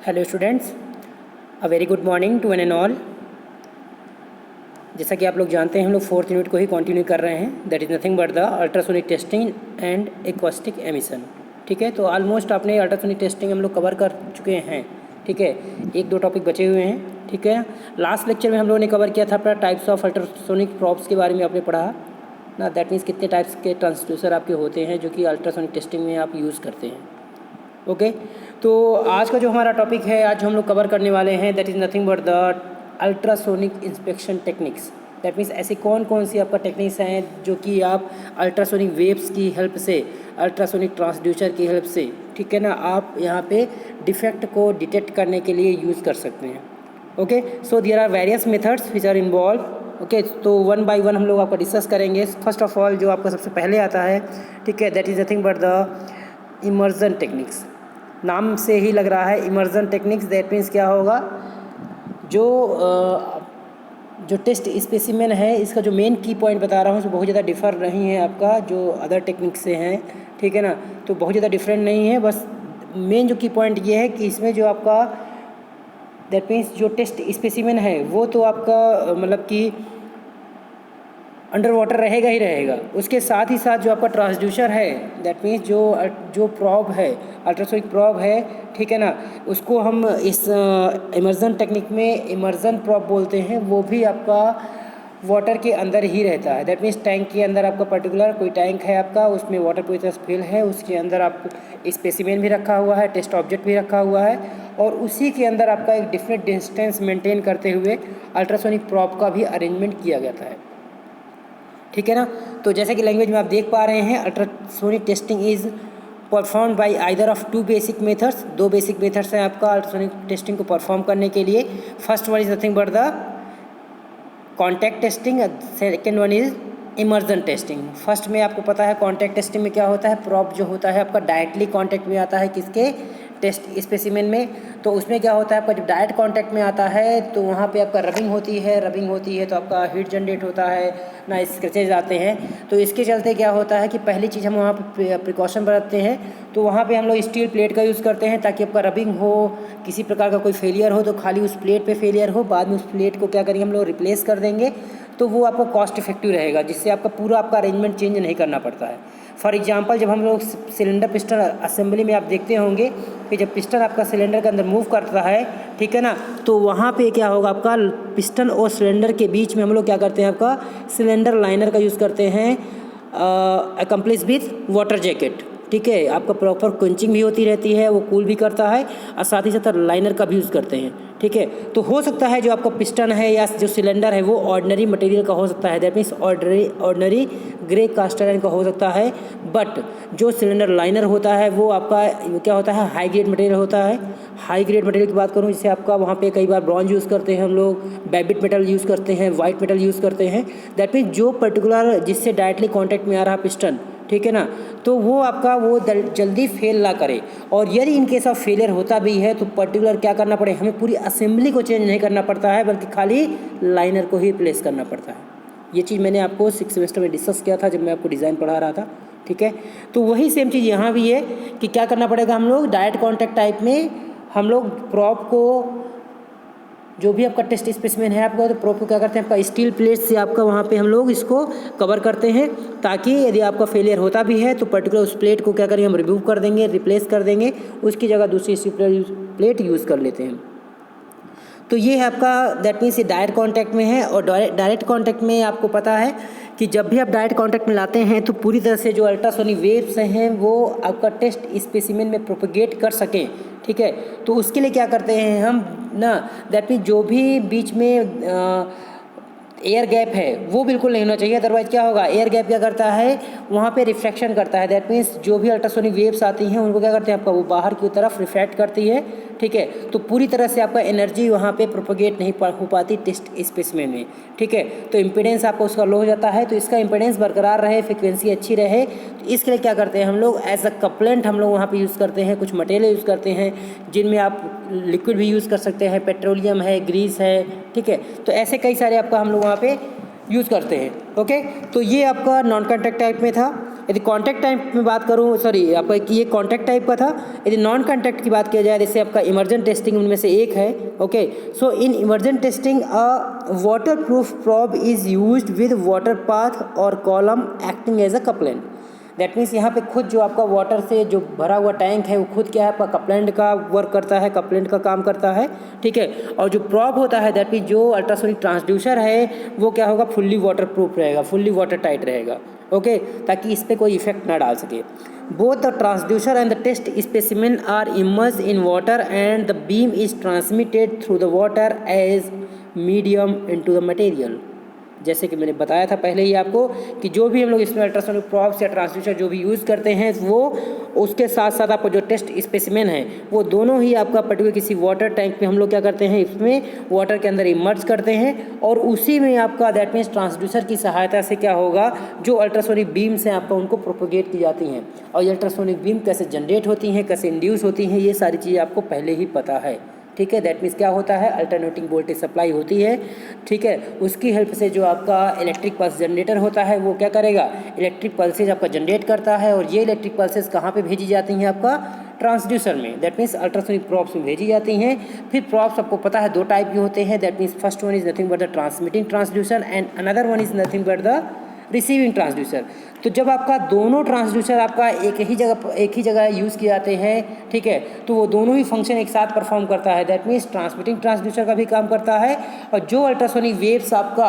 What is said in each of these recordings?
Hello students, a very good morning to one and all. जैसा कि आप लोग जानते हैं हम लोग 4th यूनिट को ही कंटिन्यू कर रहे हैं, that is nothing but the ultrasonic testing and acoustic emission. ठीक है, तो ऑलमोस्ट आपने अल्ट्रासोनिक टेस्टिंग हम लोग कवर कर चुके हैं। ठीक है, एक दो टॉपिक बचे हुए हैं। ठीक है, लास्ट लेक्चर में हम लोगों ने कवर किया था अपना टाइप्स ऑफ अल्ट्रासोनिक प्रॉब्स के बारे में आपने पढ़ा ना, दैट मीन्स कितने टाइप्स के ट्रांसड्यूसर आपके होते हैं जो कि अल्ट्रासोनिक टेस्टिंग में आप यूज़ करते हैं। ओके, तो आज का जो हमारा टॉपिक है, आज हम लोग कवर करने वाले हैं, that is nothing but the ultrasonic inspection techniques. That means ऐसी कौन कौन सी आपका टेक्निक्स हैं जो कि आप अल्ट्रासोनिक वेव्स की हेल्प से, अल्ट्रासोनिक ट्रांसड्यूसर की हेल्प से, ठीक है ना, आप यहाँ पे डिफेक्ट को डिटेक्ट करने के लिए यूज़ कर सकते हैं। Okay, so there are various methods which are involve. Okay, तो वन बाय वन हम लोग आपका डिस्कस करेंगे। फर्स्ट ऑफ ऑल जो आपका सबसे पहले आता है, ठीक है, that is nothing but the immersion techniques. नाम से ही लग रहा है इमर्जन टेक्निक्स, दैट मीन्स क्या होगा, जो टेस्ट स्पेसिमेन है, इसका जो मेन की पॉइंट बता रहा हूँ, बहुत ज़्यादा डिफर नहीं है आपका जो अदर टेक्निक से हैं। ठीक है ना, तो बहुत ज़्यादा डिफरेंट नहीं है, बस मेन जो की पॉइंट ये है कि इसमें जो आपका दैट मीन्स जो टेस्ट स्पेसिमेन है वो तो आपका मतलब कि अंडर वाटर रहेगा ही रहेगा, उसके साथ ही साथ जो आपका ट्रांसड्यूसर है, दैट मीन्स जो प्रॉब है, अल्ट्रासोनिक प्रॉब है, ठीक है ना, उसको हम इस इमर्जन टेक्निक में इमर्जन प्रॉब बोलते हैं, वो भी आपका वाटर के अंदर ही रहता है। दैट मीन्स टैंक के अंदर आपका पर्टिकुलर कोई टैंक है आपका, उसमें वाटर पूरी तरह से फिल है, उसके अंदर आप स्पेसिमेन भी रखा हुआ है, टेस्ट ऑब्जेक्ट भी रखा हुआ है, और उसी के अंदर आपका एक डिफरेंट डिस्टेंस मेंटेन करते हुए अल्ट्रासोनिक प्रॉब का भी अरेंजमेंट किया जाता है। ठीक है ना, तो जैसे कि लैंग्वेज में आप देख पा रहे हैं, ultrasonic testing is perform by either of two basic methods. दो बेसिक मेथड्स हैं आपका अल्ट्रासोनिक टेस्टिंग को परफॉर्म करने के लिए। First one is nothing but the contact testing, second one is immersion testing. First में आपको पता है कॉन्टैक्ट टेस्टिंग में क्या होता है, प्रॉब जो होता है आपका डायरेक्टली कॉन्टैक्ट में आता है किसके, टेस्ट स्पेसिमेन में। तो उसमें क्या होता है आपका जब डायरेक्ट कांटेक्ट में आता है तो वहाँ पे आपका रबिंग होती है तो आपका हीट जनरेट होता है ना, स्क्रैचेज आते हैं। तो इसके चलते क्या होता है कि पहली चीज़ हम वहाँ पे प्रिकॉशन बरतते हैं, तो वहाँ पे हम लोग स्टील प्लेट का यूज़ करते हैं ताकि आपका रबिंग हो, किसी प्रकार का कोई फेलियर हो तो खाली उस प्लेट पे फेलियर हो, बाद में उस प्लेट को क्या करेंगे हम लोग रिप्लेस कर देंगे, तो वो आपको कॉस्ट इफेक्टिव रहेगा, जिससे आपका पूरा आपका अरेंजमेंट चेंज नहीं करना पड़ता है। फॉर एग्जांपल जब हम लोग सिलेंडर पिस्टन असेंबली में आप देखते होंगे कि जब पिस्टन आपका सिलेंडर के अंदर मूव करता है, ठीक है ना, तो वहाँ पे क्या होगा आपका पिस्टन और सिलेंडर के बीच में हम लोग क्या करते हैं, आपका सिलेंडर लाइनर का यूज़ करते हैं अकम्प्लिश विथ वाटर जैकेट। ठीक है, आपका प्रॉपर क्वेंचिंग भी होती रहती है, वो कूल भी करता है, और साथ ही साथ लाइनर का भी यूज़ करते हैं। ठीक है, तो हो सकता है जो आपका पिस्टन है या जो सिलेंडर है वो ऑर्डिनरी मटेरियल का हो सकता है, that means ordinary grey cast iron का हो सकता है, बट जो सिलेंडर लाइनर होता है वो आपका क्या होता है, हाई ग्रेड मटेरियल होता है। हाई ग्रेड मटेरियल की बात करूँ, जैसे आपका वहाँ पे कई बार ब्रॉन्ज यूज़ करते हैं हम लोग, बैबिट मेटल यूज़ करते हैं, वाइट मेटल यूज़ करते हैं, दैट मीन्स जो पर्टिकुलर जिससे डायरेक्टली कॉन्टैक्ट में आ रहा पिस्टन, ठीक है ना, तो वो आपका वो जल्दी फेल ना करे। और यदि इन केस ऑफ फेलियर होता भी है तो पर्टिकुलर क्या करना पड़े, हमें पूरी असेंबली को चेंज नहीं करना पड़ता है, बल्कि खाली लाइनर को ही रिप्लेस करना पड़ता है। ये चीज़ मैंने आपको 6th सेमेस्टर में डिस्कस किया था जब मैं आपको डिज़ाइन पढ़ा रहा था। ठीक है, तो वही सेम चीज़ यहाँ भी है कि क्या करना पड़ेगा, हम लोग डायरेक्ट कॉन्टैक्ट टाइप में हम लोग प्रॉप को, जो भी आपका टेस्ट स्पेसिमेन है आपका, तो प्रॉप को क्या करते हैं, आपका स्टील प्लेट से आपका वहाँ पे हम लोग इसको कवर करते हैं, ताकि यदि आपका फेलियर होता भी है तो पर्टिकुलर उस प्लेट को क्या करेंगे, हम रिमूव कर देंगे, रिप्लेस कर देंगे, उसकी जगह दूसरी स्टील प्लेट यूज़ कर लेते हैं। तो ये है आपका दैट मीन्स ये डायरेक्ट कांटेक्ट में है। और डायरेक्ट कांटेक्ट में आपको पता है कि जब भी आप डायरेक्ट कांटेक्ट में लाते हैं तो पूरी तरह से जो अल्ट्रासोनिक वेव्स हैं वो आपका टेस्ट स्पेसिमेन में प्रोपेगेट कर सकें। ठीक है, तो उसके लिए क्या करते हैं हम ना, दैट मीन्स जो भी बीच में एयर गैप है वो बिल्कुल नहीं होना चाहिए, अदरवाइज क्या होगा, एयर गैप क्या करता है, वहाँ पे रिफ्रैक्शन करता है, दैट मीन्स जो भी अल्ट्रासोनिक वेव्स आती हैं उनको क्या करते हैं आपका वो बाहर की तरफ रिफ्रैक्ट करती है। ठीक है, तो पूरी तरह से आपका एनर्जी वहाँ पे प्रोपेगेट नहीं हो पाती टेस्ट स्पेसिमेन में। ठीक है, तो इम्पीडेंस आपका उसका लो हो जाता है, तो इसका इम्पीडेंस बरकरार रहे, फ्रिक्वेंसी अच्छी रहे, तो इसके लिए क्या करते हैं हम लोग एज अ कपलेंट हम लोग वहाँ पे यूज़ करते हैं, कुछ मटेरियल यूज़ करते हैं जिनमें आप लिक्विड भी यूज़ कर सकते हैं, पेट्रोलियम है, ग्रीस है। ठीक है, तो ऐसे कई सारे आपका हम लोग वहाँ पे यूज़ करते हैं। ओके, तो ये आपका नॉन कॉन्टैक्ट टाइप में था। यदि कॉन्टैक्ट टाइप में बात करूँ, सॉरी आपका ये कॉन्टैक्ट टाइप का था। यदि नॉन कॉन्टैक्ट की बात किया जाए, जैसे आपका इमर्जेंट टेस्टिंग उनमें से एक है। Okay, so in emergent testing a water proof probe is used with water path और column acting as a couplant. That means यहाँ पे खुद जो आपका वाटर से जो भरा हुआ टैंक है वो खुद क्या है आपका कपलेंट का वर्क करता है, कपलेंट का काम करता है, ठीक है। और जो प्रॉब होता है दैट मीन्स जो अल्ट्रासोनिक ट्रांसड्यूसर है वो क्या होगा, फुल्ली वाटर प्रूफ रहेगा, फुल्ली वाटर टाइट रहेगा। ओके, ताकि इस पर कोई इफेक्ट ना डाल सके। Both the transducer and the test specimen are immersed in water and the beam is transmitted through the water as medium into the material. जैसे कि मैंने बताया था पहले ही आपको कि जो भी हम लोग इसमें अल्ट्रासोनिक प्रॉब्स या ट्रांसड्यूसर जो भी यूज़ करते हैं वो उसके साथ साथ आपको जो टेस्ट स्पेसिमेन है वो दोनों ही आपका पर्टिकुलर किसी वाटर टैंक में हम लोग क्या करते हैं, इसमें वाटर के अंदर इमर्ज करते हैं और उसी में आपका दैट मीन्स ट्रांसड्यूसर की सहायता से क्या होगा, जो अल्ट्रासोनिक बीम्स हैं आपका उनको प्रोपोगेट की जाती हैं। और ये अल्ट्रासोनिक बीम कैसे जनरेट होती हैं, कैसे इंड्यूस होती हैं, ये सारी चीज़ें आपको पहले ही पता है, ठीक है। दैट मीन्स क्या होता है, अल्टरनेटिंग वोल्टेज सप्लाई होती है, ठीक है। उसकी हेल्प से जो आपका इलेक्ट्रिक पल्स जनरेटर होता है वो क्या करेगा, इलेक्ट्रिक पल्सेज आपका जनरेट करता है। और ये इलेक्ट्रिक पल्सेज कहाँ पे भेजी जाती हैं, आपका ट्रांसड्यूसर में, दैट मीन्स अल्ट्रासोनिक प्रॉब्स में भेजी जाती हैं। फिर प्रॉब्स आपको पता है दो टाइप के होते हैं, that means first one is nothing but the transmitting transducer and another one is nothing but the receiving transducer. तो जब आपका दोनों ट्रांसड्यूसर आपका एक ही जगह यूज़ किए जाते हैं, ठीक है, तो वो दोनों ही फंक्शन एक साथ परफॉर्म करता है। दैट मीन्स ट्रांसमिटिंग ट्रांसड्यूसर का भी काम करता है और जो अल्ट्रासोनिक वेव्स आपका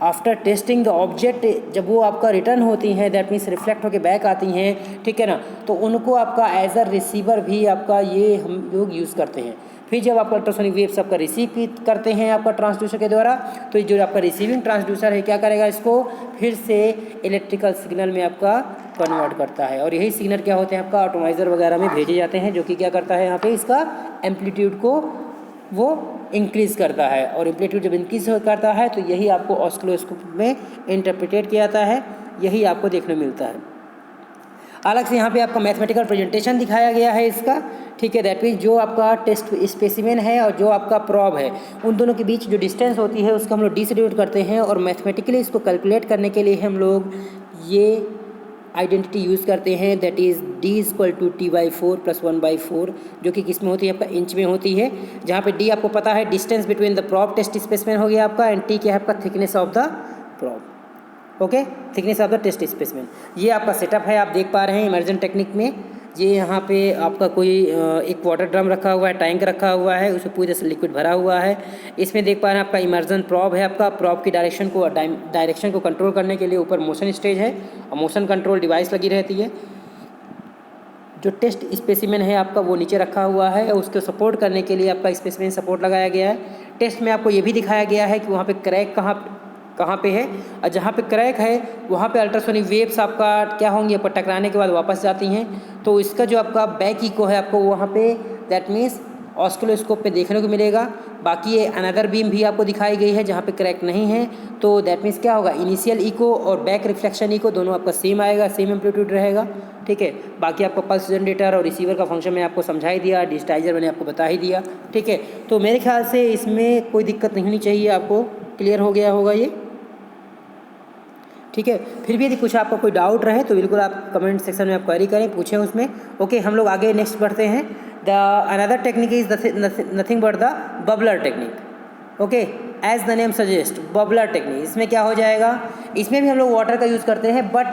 आफ्टर टेस्टिंग द ऑब्जेक्ट जब वो आपका रिटर्न होती हैं, दैट मीन्स रिफ्लेक्ट होकर बैक आती हैं, ठीक है ना, तो उनको आपका एज अ रिसीवर भी आपका ये हम लोग यूज़ करते हैं। फिर जब आप अल्ट्रासोनिक वेव्स आपका रिसीव करते हैं आपका ट्रांसड्यूसर के द्वारा, तो जो आपका रिसीविंग ट्रांसड्यूसर है क्या करेगा, इसको फिर से इलेक्ट्रिकल सिग्नल में आपका कन्वर्ट करता है। और यही सिग्नल क्या होते हैं आपका ऑटोमाइज़र वगैरह में भेजे जाते हैं, जो कि क्या करता है यहाँ पे इसका एम्पलीट्यूड को वो इंक्रीज़ करता है। और एम्पलीट्यूड जब इंक्रीज़ करता है तो यही आपको ऑस्किलोस्कोप में इंटरप्रिटेट किया जाता है, यही आपको देखने मिलता है। अलग से यहाँ पे आपका मैथमेटिकल प्रेजेंटेशन दिखाया गया है इसका, ठीक है। दैट मीन्स जो आपका टेस्ट स्पेसिमेन है और जो आपका प्रॉब है उन दोनों के बीच जो डिस्टेंस होती है उसको हम लोग डिस्ट्रीब्यूट करते हैं और मैथमेटिकली इसको कैलकुलेट करने के लिए हम लोग ये आइडेंटिटी यूज़ करते हैं, दैट इज़ D=T/4 + 1/4, जो कि किस में होती है, आपका इंच में होती है। जहाँ पे D आपको पता है distance between the probe test specimen हो गया आपका, एंड T क्या है आपका thickness of the probe, okay, thickness of the test specimen. ये आपका सेटअप है, आप देख पा रहे हैं इमर्जन टेक्निक में। ये यहाँ पे आपका कोई एक वाटर ड्रम रखा हुआ है, टैंक रखा हुआ है, उसमें पूरी तरह से लिक्विड भरा हुआ है। इसमें देख पा रहे हैं आपका इमर्जन प्रॉब है, आपका प्रॉब की डायरेक्शन को कंट्रोल करने के लिए ऊपर मोशन स्टेज है और मोशन कंट्रोल डिवाइस लगी रहती है। जो टेस्ट स्पेसिमेन है आपका वो नीचे रखा हुआ है और उसको सपोर्ट करने के लिए आपका स्पेसिमेन सपोर्ट लगाया गया है। टेस्ट में आपको ये भी दिखाया गया है कि वहाँ पे क्रैक कहाँ पे है, और जहाँ पे क्रैक है वहाँ पे अल्ट्रासोनिक वेव्स आपका क्या होंगी, आपको टकराने के बाद वापस जाती हैं। तो इसका जो आपका बैक इको है आपको वहाँ पे दैट मीन्स ऑस्किलोस्कोप पे देखने को मिलेगा। बाकी ये अनदर बीम भी आपको दिखाई गई है जहाँ पे क्रैक नहीं है, तो दैट मीन्स क्या होगा, इनिशियल इको और बैक रिफ्लेक्शन इको दोनों आपका सेम आएगा, सेम एम्पलीट्यूड रहेगा, ठीक है। बाकी आपको पल्स जनरेटर और रिसीवर का फंक्शन मैंने आपको समझा ही दिया, डिजिटाइजर मैंने आपको बता ही दिया, ठीक है। तो मेरे ख्याल से इसमें कोई दिक्कत नहीं होनी चाहिए, आपको क्लियर हो गया होगा ये, ठीक है। फिर भी यदि कुछ आपका कोई डाउट रहे तो बिल्कुल आप कमेंट सेक्शन में आप क्वेरी करें, पूछें उसमें, ओके। हम लोग आगे नेक्स्ट बढ़ते हैं। The another technique is nothing but the bubbler technique, okay, as the name suggest bubbler technique. इसमें क्या हो जाएगा, इसमें भी हम लोग वाटर का यूज़ करते हैं, बट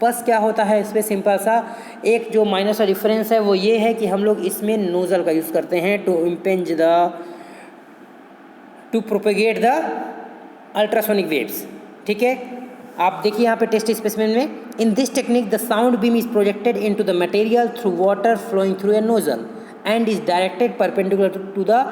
बस क्या होता है इसमें सिंपल सा एक जो माइनर सा डिफरेंस है वो ये है कि हम लोग इसमें नोज़ल का यूज़ करते हैं to propagate the ultrasonic waves, ठीक है। आप देखिए यहाँ पे टेस्ट स्पेसिमेन में, in this technique the sound beam is projected into the material through water flowing through a nozzle and is directed perpendicular to the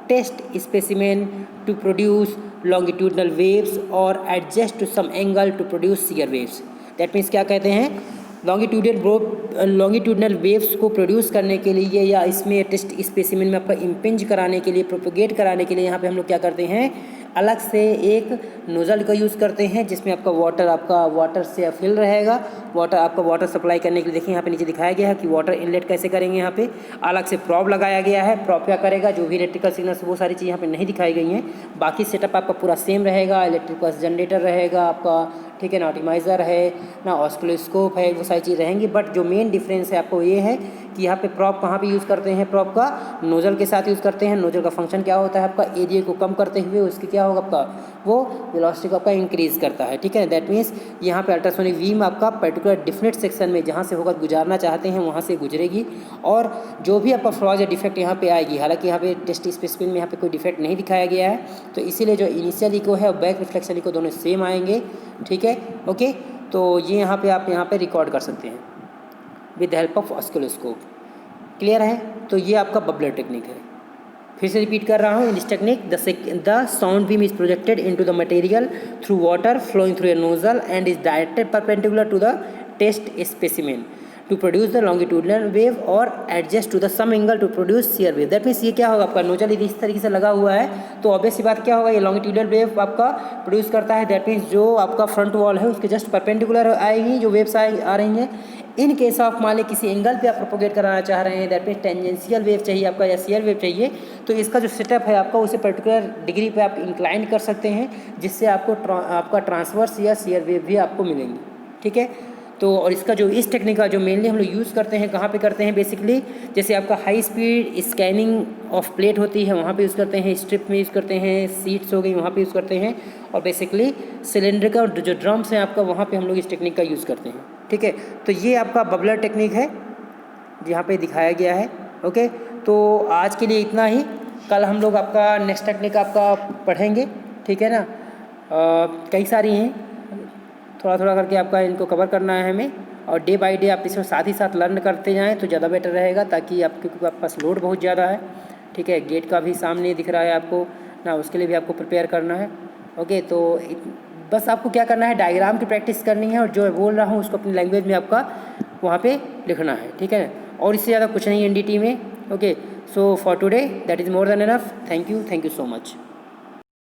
test specimen to produce longitudinal waves और adjust to some angle to produce shear waves. That means क्या कहते हैं, longitudinal waves को produce करने के लिए या इसमें टेस्ट स्पेसिमेन में आपका इम्पिंज कराने के लिए, प्रोपेगेट कराने के लिए यहाँ पे हम लोग क्या करते हैं, अलग से एक नोज़ल का यूज़ करते हैं जिसमें आपका वाटर से फिल रहेगा। वाटर सप्लाई करने के लिए देखिए यहाँ पे नीचे दिखाया गया है कि वाटर इनलेट कैसे करेंगे। यहाँ पे अलग से प्रॉब लगाया गया है, प्रॉब क्या करेगा, जो भी इलेक्ट्रिकल सिग्नल्स वो सारी चीज़ यहाँ पे नहीं दिखाई गई हैं। बाकी सेटअप आपका पूरा सेम रहेगा, इलेक्ट्रिक बस जनरेटर रहेगा, आपका ठीक है ना, ऑप्टिमाइज़र है ना, ऑस्किलोस्कोप है, वो सारी चीज़ रहेंगी। बट जो मेन डिफरेंस है आपको ये है कि यहाँ पे प्रॉप कहाँ पे यूज़ करते हैं, प्रॉप का नोजल के साथ यूज़ करते हैं। नोजल का फंक्शन क्या होता है आपका, एरिया को कम करते हुए उसके क्या होगा आपका, वो वेलोसिटी को आपका इंक्रीज़ करता है, ठीक है। दैट मीन्स यहाँ पे अल्ट्रासोनिक बीम आपका पर्टिकुलर डिफिनेट सेक्शन में जहाँ से होगा गुजारना चाहते हैं वहाँ से गुजरेगी, और जो भी आपका फ्लॉज या डिफेक्ट यहाँ पे आएगी, हालांकि यहाँ पे टेस्ट स्पेसिमेन में यहाँ पे कोई डिफेक्ट नहीं दिखाया गया है, तो इसीलिए जो इनिशियल इको है और बैक रिफ्लेक्शन इको दोनों सेम आएंगे, ठीक है। ओके, तो ये यहाँ पे आप यहाँ पे रिकॉर्ड कर सकते हैं with help of oscilloscope. Clear है, तो ये आपका बबलर टेक्निक है। फिर से रिपीट कर रहा हूँ, in this technique the sound beam is projected into the material through water flowing through a nozzle and is directed perpendicular to the test specimen to produce the longitudinal wave और adjust to the some angle to produce shear wave. That means ये क्या होगा आपका, nozzle यदि इस तरीके से लगा हुआ है तो ऑब्वियस सी बात क्या होगा, ये लॉन्गिट्यूडनल वेव आपका प्रोड्यूस करता है। दैट मीन्स जो आपका फ्रंट वॉल है उसके जस्ट परपेंडिकुलर आएगी जो वेव्स आ रही हैं। इन केस ऑफ मान लें किसी एंगल पे आप प्रोपोगेट कराना चाह रहे हैं, दैट मीन्स टेंजेंशियल वेव चाहिए आपका या शियर वेव चाहिए, तो इसका जो सेटअप है आपका उसे पर्टिकुलर डिग्री पे आप इंक्लाइन कर सकते हैं, जिससे आपको आपका ट्रांसवर्स या शियर वेव भी आपको मिलेंगी, ठीक है। तो और इसका जो इस टेक्निक का जो मेनली हम लोग यूज़ करते हैं कहाँ पे करते हैं, बेसिकली जैसे आपका high speed scanning of plate होती है वहाँ पे यूज़ करते हैं, स्ट्रिप में यूज़ करते हैं, सीट्स हो गई वहाँ पे यूज़ करते हैं, और बेसिकली सिलेंडर का जो ड्रम्स हैं आपका वहाँ पे हम लोग इस टेक्निक का यूज़ करते हैं, ठीक है। तो ये आपका बबलर टेक्निक है यहाँ पे दिखाया गया है। ओके, तो आज के लिए इतना ही, कल हम लोग आपका नेक्स्ट टेक्निक आपका पढ़ेंगे, ठीक है ना। कई सारी हैं, थोड़ा थोड़ा करके आपका इनको कवर करना है हमें, और डे बाय डे आप इसमें साथ ही साथ लर्न करते जाएं तो ज़्यादा बेटर रहेगा, ताकि आपके पास लोड बहुत ज़्यादा है, ठीक है। गेट का भी सामने दिख रहा है आपको ना, उसके लिए भी आपको प्रिपेयर करना है। ओके, तो बस आपको क्या करना है, डायग्राम की प्रैक्टिस करनी है, और जो बोल रहा हूँ उसको अपनी लैंग्वेज में आपका वहाँ पे लिखना है, ठीक है। और इससे ज़्यादा कुछ नहीं एनडीटी में। Okay, so for today that is more than enough. Thank you so much.